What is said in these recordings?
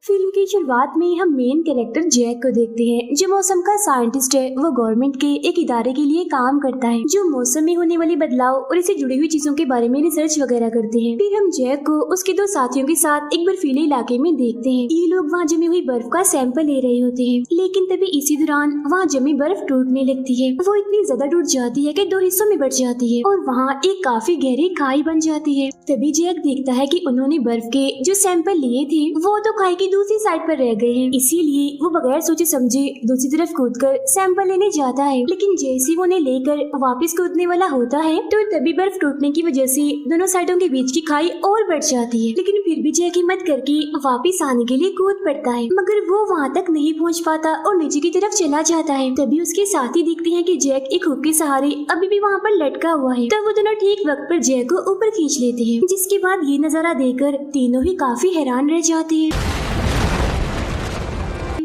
Film की शुरुआत में हम मेन कैरेक्टर जैक को देखते हैं, जो मौसम का साइंटिस्ट है। वो गवर्नमेंट के एक इदारे के लिए काम करता है, जो मौसम में होने वाले बदलाव और इससे जुड़ी हुई चीजों के बारे में रिसर्च वगैरह करते हैं। फिर हम जैक को उसके दो साथियों के साथ एक बर्फीले इलाके में देखते हैं। ये लोग वहाँ जमी हुई बर्फ का सैंपल ले रहे होते हैं, लेकिन तभी इसी दौरान वहाँ जमी बर्फ टूटने लगती है। वो इतनी ज्यादा टूट जाती है कि दो हिस्सों में बट जाती है और वहाँ एक काफी गहरी खाई बन जाती है। तभी जैक देखता है कि उन्होंने बर्फ के जो सैंपल लिए थे वो तो खाई की दूसरी साइड पर रह गए हैं। इसीलिए वो बगैर सोचे समझे दूसरी तरफ कूदकर सैंपल लेने जाता है, लेकिन जैसे वो उन्हें लेकर वापस कूदने वाला होता है तो तभी बर्फ टूटने की वजह से दोनों साइडों के बीच की खाई और बढ़ जाती है। लेकिन फिर भी जैक हिम्मत करके वापस आने के लिए कूद पड़ता है, मगर वो वहाँ तक नहीं पहुँच पाता और नीचे की तरफ चला जाता है। तभी उसके साथी दिखते हैं कि जैक एक हुक के सहारे अभी भी वहाँ पर लटका हुआ है। तब वो दोनों ठीक वक्त पर जैक को ऊपर खींच लेते हैं, जिसके बाद ये नजारा देखकर तीनों ही काफी हैरान रह जाते हैं।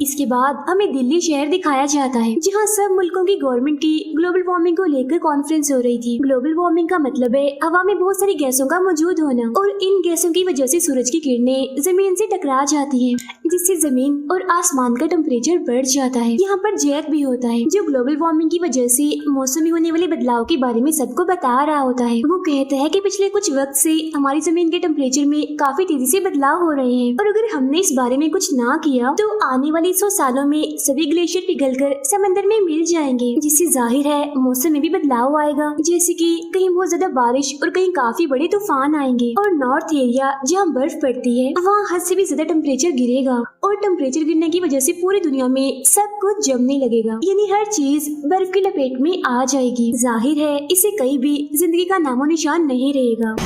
इसके बाद हमें दिल्ली शहर दिखाया जाता है, जहाँ सब मुल्कों की गवर्नमेंट की ग्लोबल वार्मिंग को लेकर कॉन्फ्रेंस हो रही थी। ग्लोबल वार्मिंग का मतलब है हवा में बहुत सारी गैसों का मौजूद होना, और इन गैसों की वजह से सूरज की किरणें जमीन से टकरा जाती हैं, जिससे जमीन और आसमान का टेम्परेचर बढ़ जाता है। यहाँ पर जैक भी होता है, जो ग्लोबल वार्मिंग की वजह से मौसम में होने वाले बदलाव के बारे में सबको बता रहा होता है। वो कहता है कि पिछले कुछ वक्त से हमारी जमीन के टेम्परेचर में काफी तेजी से बदलाव हो रहे हैं, और अगर हमने इस बारे में कुछ ना किया तो आने वाले 100 सालों में सभी ग्लेशियर पिघलकर समंदर में मिल जाएंगे, जिससे जाहिर है मौसम में भी बदलाव आएगा। जैसे कि कहीं बहुत ज्यादा बारिश और कहीं काफी बड़े तूफान आएंगे, और नॉर्थ एरिया जहाँ बर्फ पड़ती है वहाँ हद से भी ज्यादा टेम्परेचर गिरेगा, और टेम्परेचर गिरने की वजह से पूरी दुनिया में सब कुछ जमने लगेगा, यानी हर चीज बर्फ की लपेट में आ जाएगी। जाहिर है इससे कहीं भी जिंदगी का नामो निशान नहीं रहेगा।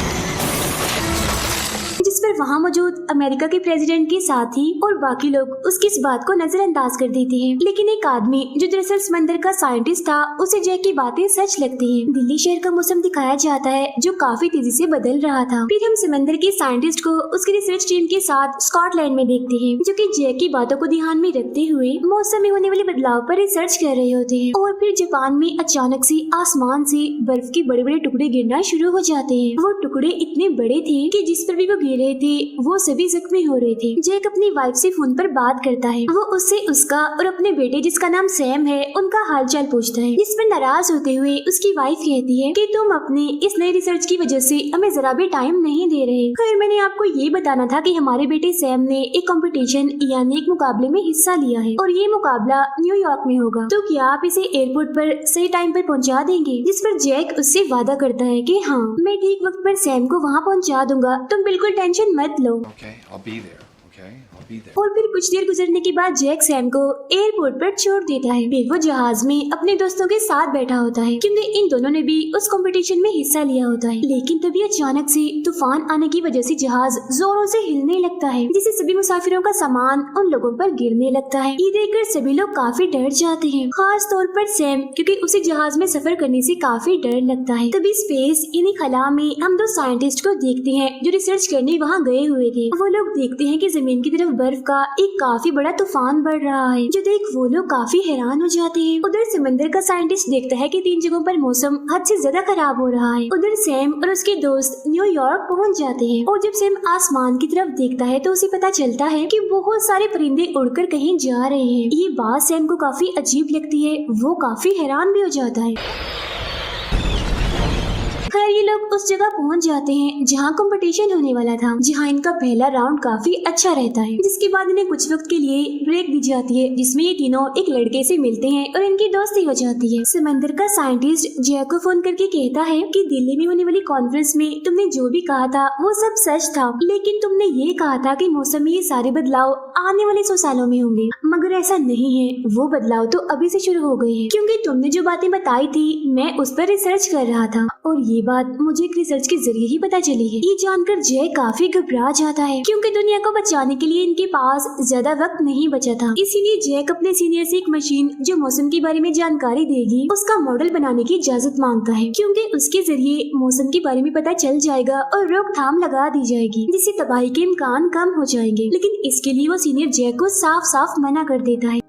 जिस पर वहाँ मौजूद अमेरिका के प्रेसिडेंट के साथी और बाकी लोग उसकी इस बात को नजरअंदाज कर देते हैं, लेकिन एक आदमी जो दरअसल समंदर का साइंटिस्ट था उसे जैक की बातें सच लगती हैं। दिल्ली शहर का मौसम दिखाया जाता है, जो काफी तेजी से बदल रहा था। फिर हम समंदर के साइंटिस्ट को उसकी रिसर्च टीम के साथ स्कॉटलैंड में देखते हैं, जो कि जैक की बातों को ध्यान में रखते हुए मौसम में होने वाले बदलाव पर रिसर्च कर रहे होते हैं। और फिर जापान में अचानक से आसमान से बर्फ के बड़े बड़े टुकड़े गिरना शुरू हो जाते हैं। वो टुकड़े इतने बड़े थे कि जिस पर भी वो गिर रहे थे वो सभी जख्मी हो रहे थे। जैक अपनी वाइफ से फोन पर बात करता है। वो उससे उसका और अपने बेटे जिसका नाम सैम है उनका हालचाल पूछता है, जिस पर नाराज होते हुए उसकी वाइफ कहती है कि तुम अपनी इस नई रिसर्च की वजह से हमें जरा भी टाइम नहीं दे रहे। खैर मैंने आपको ये बताना था कि हमारे बेटे सैम ने एक कंपटीशन यानी एक मुकाबले में हिस्सा लिया है, और ये मुकाबला न्यूयॉर्क में होगा, तो क्या आप इसे एयरपोर्ट पर सही टाइम पर पहुँचा देंगे? जिस पर जैक उससे वादा करता है कि हाँ मैं ठीक वक्त पर सैम को वहाँ पहुँचा दूंगा, तुम बिल्कुल टेंशन मत लो। Okay, I'll be there. Okay, I'll be there. और फिर कुछ देर गुजरने के बाद जैक सैम को एयरपोर्ट पर छोड़ देता है। फिर वो जहाज में अपने दोस्तों के साथ बैठा होता है, क्योंकि इन दोनों ने भी उस कंपटीशन में हिस्सा लिया होता है। लेकिन तभी अचानक से तूफान आने की वजह से जहाज जोरों से हिलने लगता है, जिससे सभी मुसाफिरों का सामान उन लोगों पर गिरने लगता है। ये देखकर सभी लोग काफी डर जाते हैं, खास तौर पर सैम, क्योंकि उसे जहाज में सफर करने से काफी डर लगता है। तभी स्पेस यानी खला में हम दो साइंटिस्ट को देखते हैं जो रिसर्च करने वहाँ गए हुए थे। वो लोग देखते हैं कि जमीन की तरफ बर्फ का एक काफी बड़ा तूफान बढ़ रहा है, जो देख वो लोग काफी हैरान हो जाते हैं। उधर समंदर का साइंटिस्ट देखता है कि 3 जगहों पर मौसम हद से ज्यादा खराब हो रहा है। उधर सैम और उसके दोस्त न्यूयॉर्क पहुंच जाते हैं, और जब सैम आसमान की तरफ देखता है तो उसे पता चलता है कि बहुत सारे परिंदे उड़कर कहीं जा रहे हैं। ये बात सैम को काफी अजीब लगती है, वो काफी हैरान भी हो जाता है। खैर ये लोग उस जगह पहुंच जाते हैं जहां कंपटीशन होने वाला था, जहां इनका पहला राउंड काफी अच्छा रहता है, जिसके बाद इन्हें कुछ वक्त के लिए ब्रेक दी जाती है, जिसमें ये तीनों एक लड़के से मिलते हैं और इनकी दोस्ती हो जाती है। समंदर का साइंटिस्ट जैक को फोन करके कहता है कि दिल्ली में होने वाली कॉन्फ्रेंस में तुमने जो भी कहा था वो सब सच था, लेकिन तुमने ये कहा था कि मौसम में ये सारे बदलाव आने वाले 100 सालों में होंगे, मगर ऐसा नहीं है। वो बदलाव तो अभी से शुरू हो गए हैं, क्योंकि तुमने जो बातें बताई थी मैं उस पर रिसर्च कर रहा था, और ये बात मुझे एक रिसर्च के जरिए ही पता चली है। ये जानकर जय काफी घबरा जाता है, क्योंकि दुनिया को बचाने के लिए इनके पास ज्यादा वक्त नहीं बचा था। इसीलिए जैक अपने सीनियर से एक मशीन जो मौसम के बारे में जानकारी देगी उसका मॉडल बनाने की इजाजत मांगता है, क्योंकि उसके जरिए मौसम के बारे में पता चल जाएगा और रोकथाम लगा दी जाएगी, जिससे तबाही के इम्कान कम हो जाएंगे। लेकिन इसके लिए वो सीनियर जैक को साफ साफ मना कर देता है।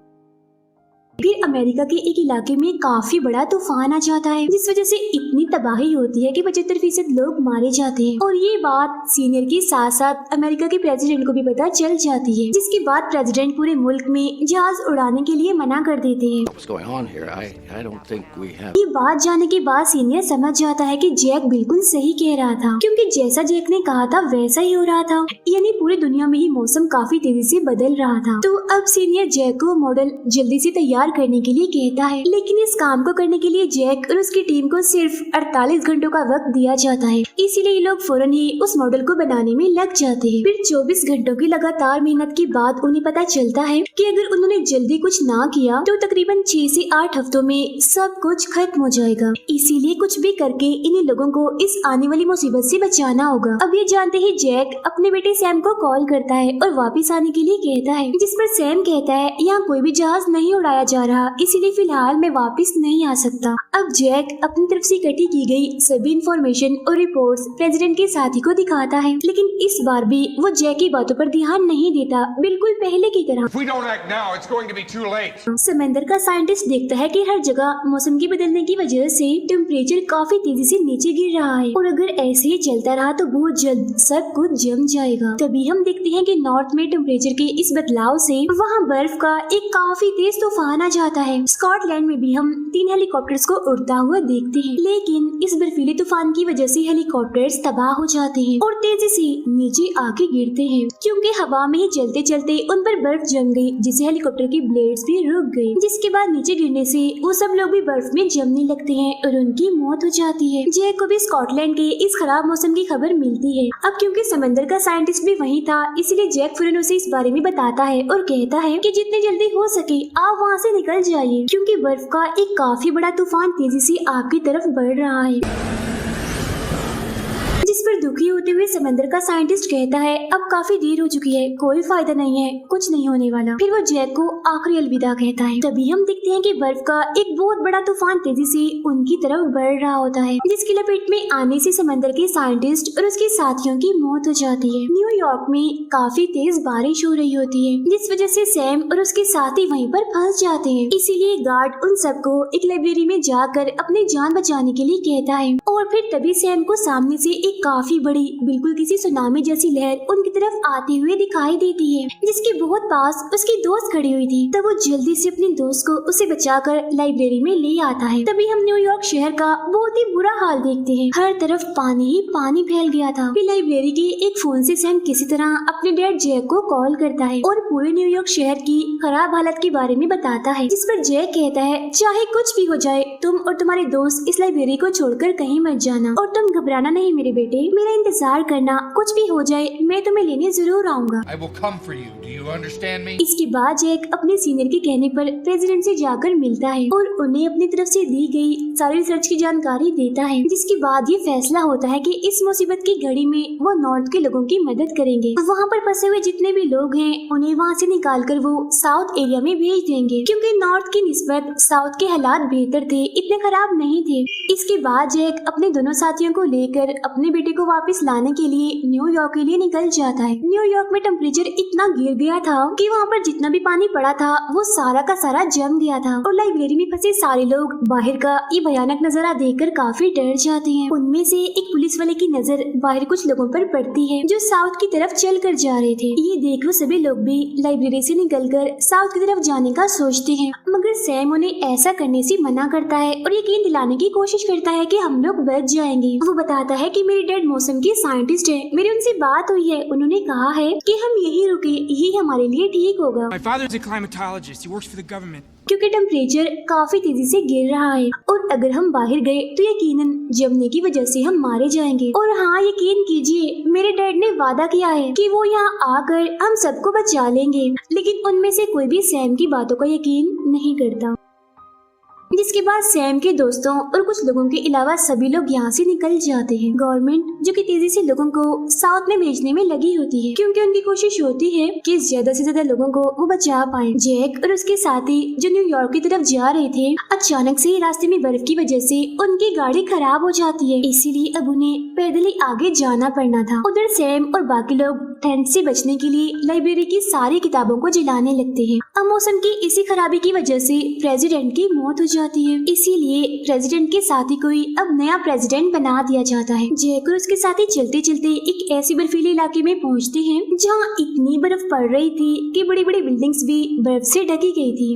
फिर अमेरिका के एक इलाके में काफी बड़ा तूफान आ जाता है, जिस वजह से इतनी तबाही होती है कि 75% लोग मारे जाते हैं। और ये बात सीनियर के साथ साथ अमेरिका के प्रेसिडेंट को भी पता चल जाती है, जिसके बाद प्रेसिडेंट पूरे मुल्क में जहाज उड़ाने के लिए मना कर देते हैं। What's going on here? I don't think we have. ये बात जानने के बाद सीनियर समझ जाता है कि जैक बिल्कुल सही कह रहा था, क्योंकि जैसा जैक ने कहा था वैसा ही हो रहा था, यानी पूरी दुनिया में ही मौसम काफी तेजी से बदल रहा था। तो अब सीनियर जैक को मॉडल जल्दी से तैयार करने के लिए कहता है, लेकिन इस काम को करने के लिए जैक और उसकी टीम को सिर्फ 48 घंटों का वक्त दिया जाता है। इसीलिए ये लोग फौरन ही उस मॉडल को बनाने में लग जाते हैं। फिर 24 घंटों की लगातार मेहनत के बाद उन्हें पता चलता है कि अगर उन्होंने जल्दी कुछ ना किया तो तकरीबन 6 से 8 हफ्तों में सब कुछ खत्म हो जाएगा। इसीलिए कुछ भी करके इन्हीं लोगों को इस आने वाली मुसीबत से बचाना होगा। अब ये जानते ही जैक अपने बेटे सैम को कॉल करता है और वापस आने के लिए कहता है, जिस पर सैम कहता है यहाँ कोई भी जहाज नहीं उड़ाया जा रहा, इसीलिए फिलहाल मैं वापस नहीं आ सकता। अब जैक अपनी तरफ से इकट्ठी की गई सभी इंफॉर्मेशन और रिपोर्ट्स प्रेसिडेंट के साथी को दिखाता है, लेकिन इस बार भी वो जैक की बातों पर ध्यान नहीं देता, बिल्कुल पहले की तरह। If we don't act now, it's going to be too late. समंदर का साइंटिस्ट देखता है कि हर जगह मौसम के बदलने की वजह से टेम्परेचर काफी तेजी से नीचे गिर रहा है और अगर ऐसे ही चलता रहा तो बहुत जल्द सब कुछ जम जाएगा। तभी हम देखते हैं कि नॉर्थ में टेम्परेचर के इस बदलाव से वहाँ बर्फ का एक काफी तेज तूफान आ जाता है। स्कॉटलैंड में भी हम 3 हेलीकॉप्टर्स को उड़ता हुआ देखते हैं, लेकिन इस बर्फीले तूफान की वजह से हेलीकॉप्टर्स तबाह हो जाते हैं और तेजी से नीचे आके गिरते हैं, क्योंकि हवा में ही चलते चलते उन पर बर्फ जम गई, जिससे हेलीकॉप्टर की ब्लेड्स भी रुक गई, जिसके बाद नीचे गिरने से वो सब लोग भी बर्फ में जमने लगते हैं और उनकी मौत हो जाती है। जैक को भी स्कॉटलैंड के इस खराब मौसम की खबर मिलती है। अब क्योंकि समंदर का साइंटिस्ट भी वहीं था, इसलिए जैक फौरन उसे इस बारे में बताता है और कहता है कि जितनी जल्दी हो सके आप वहाँ से निकल जाइए, क्योंकि बर्फ का एक काफी बड़ा तूफान तेजी से आपकी तरफ बढ़ रहा है। जिस पर दुखी होते हुए समंदर का साइंटिस्ट कहता है, अब काफी देर हो चुकी है, कोई फायदा नहीं है, कुछ नहीं होने वाला। फिर वो जैक को आखिरी अलविदा कहता है। तभी हम देखते हैं कि बर्फ का एक बहुत बड़ा तूफान तेजी से उनकी तरफ बढ़ रहा होता है, जिसकी लपेट में आने से समंदर के साइंटिस्ट और उसके साथियों की मौत हो जाती है। न्यूयॉर्क में काफी तेज बारिश हो रही होती है, जिस वजह से सैम और उसके साथी वहीं पर फंस जाते हैं। इसीलिए गार्ड उन सबको एक लाइब्रेरी में जाकर अपनी जान बचाने के लिए कहता है और फिर तभी सैम को सामने से एक काफी बड़ी, बिल्कुल किसी सुनामी जैसी लहर उनकी तरफ आते हुए दिखाई देती है, जिसके बहुत पास उसकी दोस्त खड़ी हुई थी। तब वो जल्दी से अपने दोस्त को उसे बचाकर लाइब्रेरी में ले आता है। तभी हम न्यूयॉर्क शहर का बहुत ही बुरा हाल देखते हैं, हर तरफ पानी ही पानी फैल गया था। फिर लाइब्रेरी के एक फोन से सैम किसी तरह अपने डैड जैक को कॉल करता है और पूरे न्यूयॉर्क शहर की खराब हालत के बारे में बताता है, जिस पर जैक कहता है, चाहे कुछ भी हो जाए, तुम और तुम्हारे दोस्त इस लाइब्रेरी को छोड़कर कहीं मत जाना और तुम घबराना नहीं मेरे बेटे, मेरा इंतजार करना, कुछ भी हो जाए मैं तुम्हें लेने जरूर आऊंगा। I will come for you. Do you understand me? इसके बाद जैक अपने सीनियर के कहने पर प्रेसिडेंट से जाकर मिलता है और उन्हें अपनी तरफ से दी गई सारी रिसर्च की जानकारी देता है, जिसके बाद ये फैसला होता है कि इस मुसीबत की घड़ी में वो नॉर्थ के लोगों की मदद करेंगे। वहाँ पर फंसे हुए जितने भी लोग हैं उन्हें वहाँ से निकाल कर वो साउथ एरिया में भेज देंगे, क्योंकि नॉर्थ की निस्बत साउथ के हालात बेहतर थे, इतने खराब नहीं थे। इसके बाद जैक अपने दोनों साथियों को लेकर अपने बेटे को वापस लाने के लिए न्यूयॉर्क के लिए निकल जाता है। न्यूयॉर्क में टेम्परेचर इतना गिर गया था कि वहाँ पर जितना भी पानी पड़ा था वो सारा का सारा जम गया था और लाइब्रेरी में फंसे सारे लोग बाहर का ये भयानक नजारा देखकर काफी डर जाते हैं। उनमें से एक पुलिस वाले की नजर बाहर कुछ लोगों पर पड़ती है जो साउथ की तरफ चल कर जा रहे थे। ये देख वो सभी लोग भी लाइब्रेरी से निकलकर साउथ की तरफ जाने का सोचते हैं, मगर सैम उन्हें ऐसा करने से मना करता है और यकीन दिलाने की कोशिश करता है कि हम लोग बच जाएंगे। वो बताता है कि मेरे डैड मौसम के साइंटिस्ट है, मेरी उनसे बात हुई है, उन्होंने कहा है कि हम यही रुके, यही हमारे लिए ठीक होगा। My father's a climatologist. He works for the government. क्योंकि टेम्परेचर काफी तेजी से गिर रहा है और अगर हम बाहर गए तो यकीनन जमने की वजह से हम मारे जाएंगे। और हाँ, यकीन कीजिए मेरे डैड ने वादा किया है कि वो यहाँ आकर हम सबको बचा लेंगे, लेकिन उनमें से कोई भी सैम की बातों का यकीन नहीं करता। जिसके बाद सैम के दोस्तों और कुछ लोगों के अलावा सभी लोग यहाँ से निकल जाते हैं। गवर्नमेंट जो कि तेजी से लोगों को साउथ में भेजने में लगी होती है, क्योंकि उनकी कोशिश होती है कि ज्यादा से ज्यादा लोगों को वो बचा पाए। जैक और उसके साथी जो न्यूयॉर्क की तरफ जा रहे थे, अचानक से रास्ते में बर्फ की वजह से उनकी गाड़ी खराब हो जाती है, इसीलिए अब उन्हें पैदल ही आगे जाना पड़ना था। उधर सैम और बाकी लोग ठंड से बचने के लिए लाइब्रेरी की सारी किताबों को जलाने लगते हैं। अब मौसम की इसी खराबी की वजह से प्रेसिडेंट की मौत हो जाती है, इसीलिए प्रेसिडेंट के साथी को ही अब नया प्रेसिडेंट बना दिया जाता है। जैक और उसके साथी चलते चलते एक ऐसी बर्फीले इलाके में पहुंचते हैं जहां इतनी बर्फ पड़ रही थी कि बड़ी बड़ी बिल्डिंग्स भी बर्फ से ढकी गई थी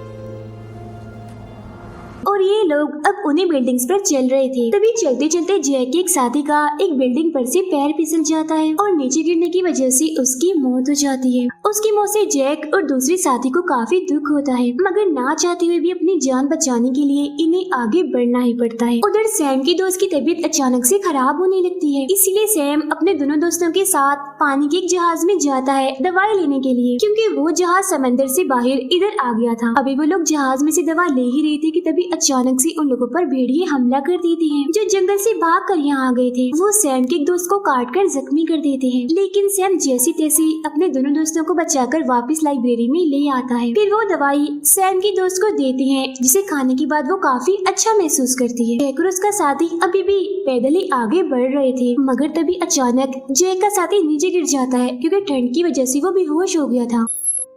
और ये लोग अब उन्हीं बिल्डिंग्स पर चल रहे थे। तभी चलते चलते जैक के एक साथी का एक बिल्डिंग पर से पैर फिसल जाता है और नीचे गिरने की वजह से उसकी मौत हो जाती है। उसकी मौत से जैक और दूसरे साथी को काफी दुख होता है, मगर ना चाहते हुए भी अपनी जान बचाने के लिए इन्हें आगे बढ़ना ही पड़ता है। उधर सैम की दोस्त की तबीयत अचानक से खराब होने लगती है, इसीलिए सैम अपने दोनों दोस्तों के साथ पानी के एक जहाज में जाता है दवाई लेने के लिए, क्योंकि वो जहाज समंदर से बाहर इधर आ गया था। अभी वो लोग जहाज में से दवा ले ही रहे थे कि तभी अचानक से उन लोगों पर भेड़िए हमला कर देते हैं जो जंगल से भाग कर यहाँ आ गए थे। वो सैम के एक दोस्त को काट कर जख्मी कर देते हैं, लेकिन सैम जैसी तैसी अपने दोनों दोस्तों को बचाकर वापस लाइब्रेरी में ले आता है। फिर वो दवाई सैम की दोस्त को देते हैं, जिसे खाने के बाद वो काफी अच्छा महसूस करती है। जैक और उसका साथी अभी भी पैदल ही आगे बढ़ रहे थे, मगर तभी अचानक जैक का साथी नीचे गिर जाता है, क्योंकि ठंड की वजह से वो बेहोश हो गया था।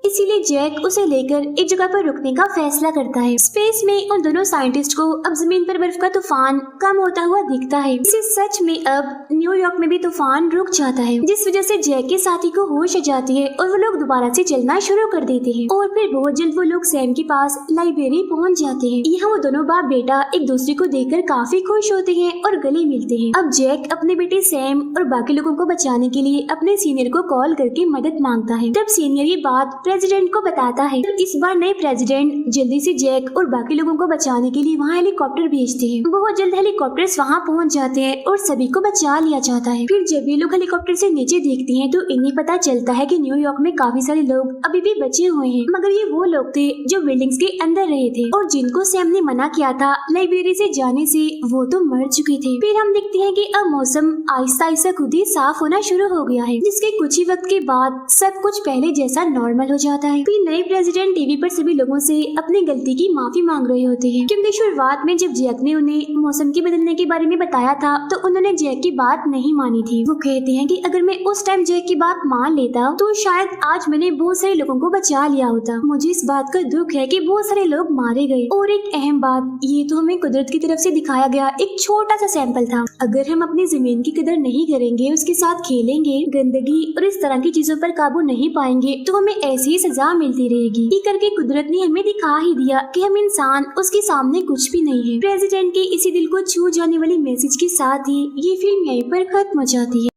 इसीलिए जैक उसे लेकर एक जगह पर रुकने का फैसला करता है। स्पेस में उन दोनों साइंटिस्ट को अब जमीन पर बर्फ का तूफान कम होता हुआ दिखता है। इसे सच में अब न्यूयॉर्क में भी तूफान रुक जाता है, जिस वजह से जैक के साथी को होश आ जाती है और वो लोग दोबारा से चलना शुरू कर देते हैं। और फिर बहुत जल्द वो लोग सैम के पास लाइब्रेरी पहुंच जाते हैं। यहाँ वो दोनों बाप बेटा एक दूसरे को देखकर काफी खुश होते हैं और गले मिलते हैं। अब जैक अपने बेटे सैम और बाकी लोगों को बचाने के लिए अपने सीनियर को कॉल करके मदद मांगता है। तब सीनियर ये बात प्रेसिडेंट को बताता है। इस बार नए प्रेसिडेंट जल्दी से जैक और बाकी लोगों को बचाने के लिए वहाँ हेलीकॉप्टर भेजते हैं। बहुत जल्द हेलीकॉप्टर्स वहाँ पहुँच जाते हैं और सभी को बचा लिया जाता है। फिर जब ये लोग हेलीकॉप्टर से नीचे देखते हैं तो इन्हें पता चलता है कि न्यूयॉर्क में काफी सारे लोग अभी भी बचे हुए हैं, मगर ये वो लोग थे जो बिल्डिंग्स के अंदर रहे थे और जिनको सैम ने मना किया था लाइब्रेरी से जाने से, वो तो मर चुके थे। फिर हम देखते हैं कि अब मौसम आहिस्ता आहिस्ता खुद ही साफ होना शुरू हो गया है, जिसके कुछ ही वक्त के बाद सब कुछ पहले जैसा नॉर्मल हो जाता है। फिर नए प्रेसिडेंट टीवी पर सभी लोगों से अपनी गलती की माफी मांग रहे होते हैं, क्योंकि शुरुआत में जब जैक ने उन्हें मौसम के बदलने के बारे में बताया था तो उन्होंने जैक की बात नहीं मानी थी। वो कहते हैं कि अगर मैं उस टाइम जैक की बात मान लेता तो शायद आज मैंने बहुत सारे लोगों को बचा लिया होता। मुझे इस बात का दुख है कि बहुत सारे लोग मारे गए। और एक अहम बात, ये तो हमें कुदरत की तरफ से दिखाया गया एक छोटा सा सैंपल था। अगर हम अपनी जमीन की कदर नहीं करेंगे, उसके साथ खेलेंगे, गंदगी और इस तरह की चीजों पर काबू नहीं पाएंगे तो हमें ऐसी ही सजा मिलती रहेगी। ये करके कुदरत ने हमें दिखा ही दिया कि हम इंसान उसके सामने कुछ भी नहीं है। प्रेसिडेंट के इसी दिल को छू जाने वाली मैसेज के साथ ही ये फिल्म यहीं पर खत्म हो जाती है।